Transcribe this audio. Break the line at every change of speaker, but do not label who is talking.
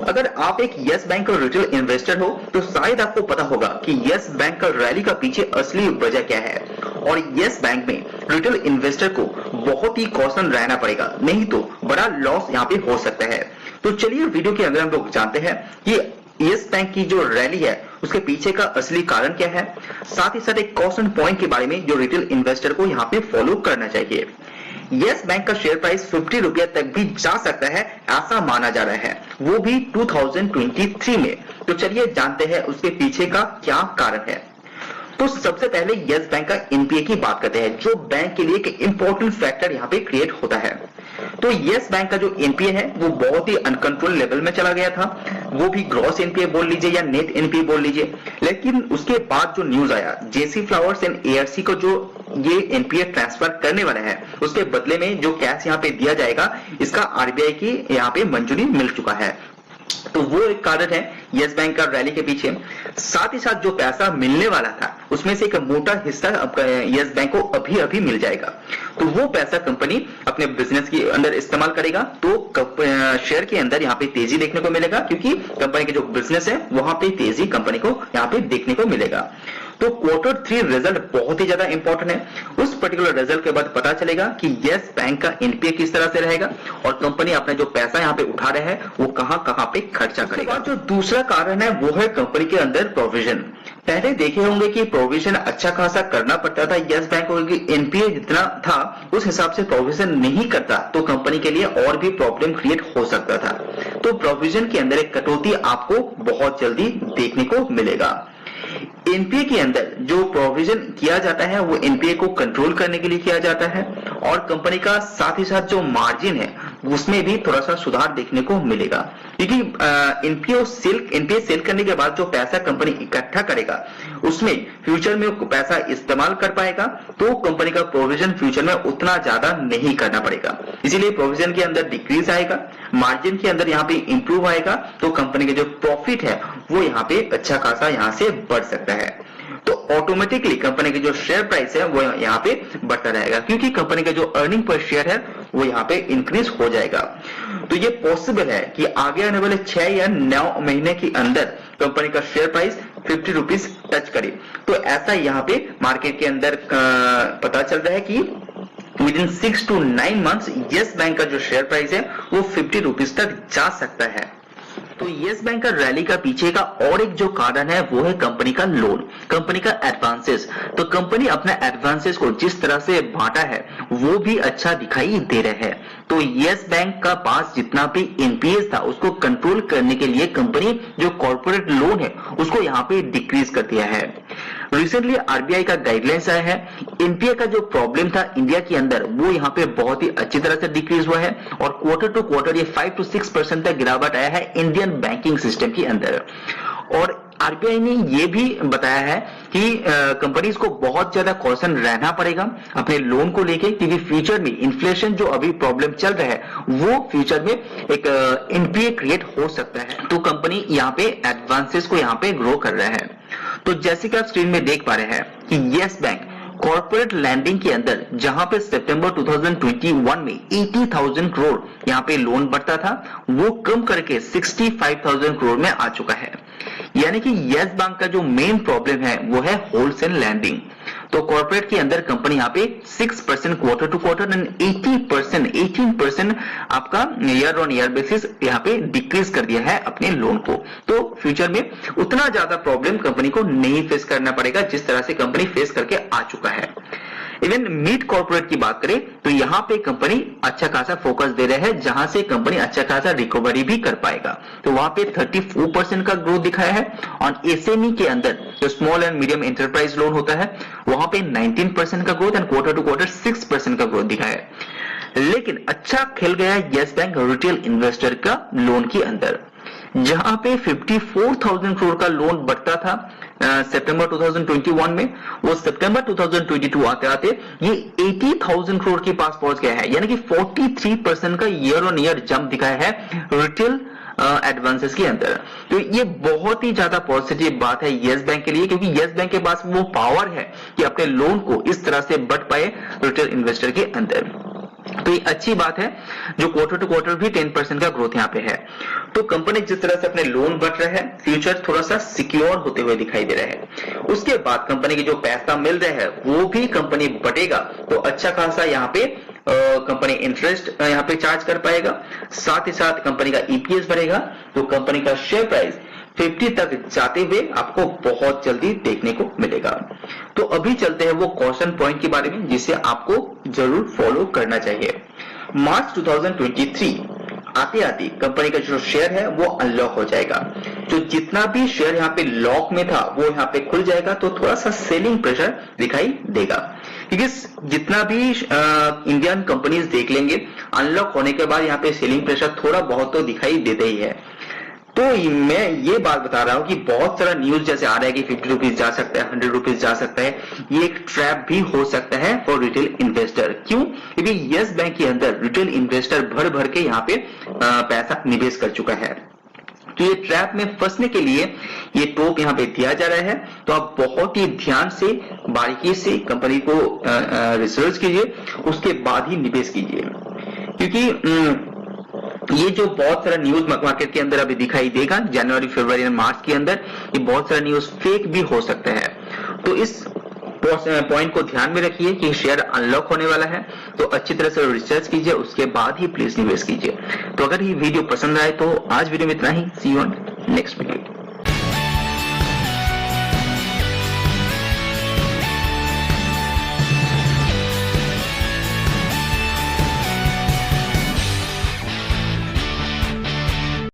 अगर आप एक यस बैंक का रिटेल इन्वेस्टर हो तो शायद आपको पता होगा कि यस बैंक का रैली का पीछे असली वजह क्या है। और यस बैंक में रिटेल इन्वेस्टर को बहुत ही कॉशन रहना पड़ेगा, नहीं तो बड़ा लॉस यहाँ पे हो सकता है। तो चलिए वीडियो के अंदर हम लोग जानते हैं कि यस बैंक की जो रैली है उसके पीछे का असली कारण क्या है, साथ ही साथ एक कॉशन पॉइंट के बारे में जो रिटेल इन्वेस्टर को यहाँ पे फॉलो करना चाहिए। यस बैंक का शेयर प्राइस 50 रुपया तक भी जा सकता है ऐसा माना जा रहा है, वो भी 2023 में। तो चलिए जानते हैं उसके पीछे का क्या कारण है। तो सबसे पहले यस बैंक का एनपीए की बात करते हैं, जो बैंक के लिए एक इंपॉर्टेंट फैक्टर यहाँ पे क्रिएट होता है। तो यस बैंक का जो एनपीए है वो बहुत ही अनकंट्रोल लेवल में चला गया था, वो भी ग्रॉस एनपीए बोल लीजिए या नेट एनपीए बोल लीजिए। लेकिन उसके बाद जो न्यूज आया जेसी फ्लावर्स एंड एआरसी को जो ये एनपीए ट्रांसफर करने वाला है, उसके बदले में जो कैश यहाँ पे दिया जाएगा, इसका आरबीआई की यहाँ पे मंजूरी मिल चुका है। तो वो एक कारण है यस बैंक का रैली के पीछे। साथ ही साथ जो पैसा मिलने वाला था उसमें से एक मोटा हिस्सा यस बैंक को अभी अभी मिल जाएगा। तो वो पैसा कंपनी अपने बिजनेस के अंदर इस्तेमाल करेगा, तो शेयर के अंदर यहाँ पे तेजी देखने को मिलेगा, क्योंकि कंपनी के जो बिजनेस है वहां पे तेजी कंपनी को यहाँ पे देखने को मिलेगा। तो Q3 रिजल्ट बहुत ही ज्यादा इंपॉर्टेंट है। उस पर्टिकुलर रिजल्ट के बाद पता चलेगा कि यस बैंक का एनपीए किस तरह से रहेगा और कंपनी अपना जो पैसा यहाँ पे उठा रहा है वो कहां कहां पे खर्चा करेगा। जो दूसरा कारण है वो है कंपनी के अंदर प्रोविजन। पहले देखे होंगे कि प्रोविजन अच्छा खासा करना पड़ता था यस बैंक को, एनपीए जितना था उस हिसाब से प्रोविजन नहीं करता तो कंपनी के लिए और भी प्रॉब्लम क्रिएट हो सकता था। तो प्रोविजन के अंदर एक कटौती आपको बहुत जल्दी देखने को मिलेगा। एनपीए के अंदर जो प्रोविजन किया जाता है वो एनपीए को कंट्रोल करने के लिए किया जाता है, और कंपनी का साथ ही साथ जो मार्जिन है उसमें भी थोड़ा सा सुधार देखने को मिलेगा, क्योंकि एनपीए सेल करने के बाद जो पैसा कंपनी इकट्ठा करेगा उसमें फ्यूचर में पैसा इस्तेमाल कर पाएगा, तो कंपनी का प्रोविजन फ्यूचर में उतना ज्यादा नहीं करना पड़ेगा। इसीलिए प्रोविजन के अंदर डिक्रीज आएगा, मार्जिन के अंदर यहाँ पे इंप्रूव आएगा, तो कंपनी के जो प्रॉफिट है वो यहाँ पे अच्छा खासा यहाँ से बढ़ सकता है। तो ऑटोमेटिकली कंपनी की जो शेयर प्राइस है वो यहाँ पे बढ़ता रहेगा, क्योंकि कंपनी का जो अर्निंग पर शेयर है वो यहाँ पे इंक्रीज हो जाएगा। तो ये पॉसिबल है कि आगे आने वाले 6 या 9 महीने के अंदर कंपनी का शेयर प्राइस 50 रुपीज टच करे। तो ऐसा यहाँ पे मार्केट के अंदर पता चल रहा है कि with in 6 to 9 months yes bank का जो शेयर प्राइस है वो 50 रुपीज तक जा सकता है। तो यस बैंक का रैली का पीछे का और एक जो कारण है वो है कंपनी का लोन, कंपनी का एडवांसेस। तो कंपनी अपना एडवांसेस को जिस तरह से बांटा है वो भी अच्छा दिखाई दे रहा है। तो यस बैंक का पास जितना भी एनपीए था उसको कंट्रोल करने के लिए कंपनी जो कॉर्पोरेट लोन है उसको यहाँ पे डिक्रीज कर दिया है। रिसेंटली आरबीआई का गाइडलाइंस आया है, एनपीए का जो प्रॉब्लम था इंडिया के अंदर वो यहाँ पे बहुत ही अच्छी तरह से डिक्रीज हुआ है, और क्वार्टर टू क्वार्टर ये 5 to 6% तक गिरावट आया है इंडियन बैंकिंग सिस्टम के अंदर। और आरबीआई ने ये भी बताया है कि कंपनीज को बहुत ज्यादा कॉशन रहना पड़ेगा अपने लोन को लेके, क्योंकि फ्यूचर में इन्फ्लेशन जो अभी प्रॉब्लम चल रहा है वो फ्यूचर में एक एनपीए क्रिएट हो सकता है। तो कंपनी यहाँ पे एडवांसेस को यहाँ पे ग्रो कर रहा है। तो जैसे कि आप स्क्रीन में देख पा रहे हैं कि यस बैंक कॉर्पोरेट लैंडिंग के अंदर जहां पे सितंबर 2021 में 80,000 करोड़ यहाँ पे लोन बढ़ता था वो कम करके 65,000 करोड़ में आ चुका है। यानी कि यस बैंक का जो मेन प्रॉब्लम है वो है होलसेल लैंडिंग। तो कॉर्पोरेट के अंदर कंपनी यहाँ पे 6% क्वार्टर टू क्वार्टर एंड 18% आपका ईयर ऑन ईयर बेसिस यहाँ पे डिक्रीज कर दिया है अपने लोन को। तो फ्यूचर में उतना ज्यादा प्रॉब्लम कंपनी को नहीं फेस करना पड़ेगा जिस तरह से कंपनी फेस करके आ चुका है। इवन मिड कॉर्पोरेट की बात करें तो यहाँ पे कंपनी अच्छा खासा फोकस दे रहा है, जहां से कंपनी अच्छा खासा रिकवरी भी कर पाएगा। तो वहां पे 34% का ग्रोथ दिखाया है, और एसएमई के अंदर जो small and medium enterprise loan होता है वहां पे 19% का growth and quarter to quarter 6% का ग्रोथ दिखाया है। लेकिन अच्छा खेल गया है यस बैंक रिटेल इन्वेस्टर का लोन के अंदर, जहां पे 54,000 करोड़ का लोन बढ़ता था सितंबर 2021 में, वो सितंबर 2022 आते आते ये 80,000 करोड़ के पास पहुंच गया है। यानी कि 43% का ईयर ऑन ईयर जंप दिखाया है रिटेल एडवांसेस के अंदर। तो ये बहुत ही ज्यादा पॉजिटिव बात है यस बैंक के लिए, क्योंकि यस बैंक के पास वो पावर है कि अपने लोन को इस तरह से बढ़ पाए रिटेल इन्वेस्टर के अंदर। तो ये अच्छी बात है जो क्वार्टर टू क्वार्टर भी 10% का ग्रोथ यहाँ पे है। तो कंपनी जिस तरह से अपने लोन बढ़ रहे हैं, फ्यूचर थोड़ा सा सिक्योर होते हुए दिखाई दे रहे हैं। उसके बाद कंपनी की जो पैसा मिल रहा है वो भी कंपनी बढ़ेगा, तो अच्छा खासा यहाँ पे कंपनी इंटरेस्ट यहाँ पे चार्ज कर पाएगा। साथ ही साथ कंपनी का ईपीएस बढ़ेगा, तो कंपनी का शेयर प्राइस 50 तक जाते हुए आपको बहुत जल्दी देखने को मिलेगा। तो अभी चलते हैं वो कॉशन पॉइंट के बारे में जिसे आपको जरूर फॉलो करना चाहिए। मार्च 2023 आते आते कंपनी का जो शेयर है वो अनलॉक हो जाएगा। जो जितना भी शेयर यहाँ पे लॉक में था वो यहाँ पे खुल जाएगा, तो थोड़ा सा सेलिंग प्रेशर दिखाई देगा, क्योंकि जितना भी इंडियन कंपनीज देख लेंगे अनलॉक होने के बाद यहाँ पे सेलिंग प्रेशर थोड़ा बहुत तो दिखाई देता ही है। तो मैं ये बात बता रहा हूं कि बहुत सारा न्यूज जैसे आ रहा है कि 50 रुपीज जा सकता है, 100 रुपीज जा सकता है, ये एक ट्रैप भी हो सकता है फॉर रिटेल इन्वेस्टर। क्यों? क्योंकि यस बैंक के अंदर रिटेल इन्वेस्टर भर भर के यहाँ पे पैसा निवेश कर चुका है। तो ये ट्रैप में फंसने के लिए ये टोक यहाँ पे दिया जा रहा है। तो आप बहुत ही ध्यान से बारीकी से कंपनी को रिसर्च कीजिए, उसके बाद ही निवेश कीजिए, क्योंकि ये जो बहुत सारा न्यूज मार्केट के अंदर अभी दिखाई देगा जनवरी, फरवरी और मार्च के अंदर, ये बहुत सारा न्यूज फेक भी हो सकता है। तो इस पॉइंट को ध्यान में रखिए कि शेयर अनलॉक होने वाला है, तो अच्छी तरह से रिसर्च कीजिए, उसके बाद ही प्लीज निवेश कीजिए। तो अगर ये वीडियो पसंद आए तो आज वीडियो में इतना ही। सी यू ऑन नेक्स्ट वीडियो।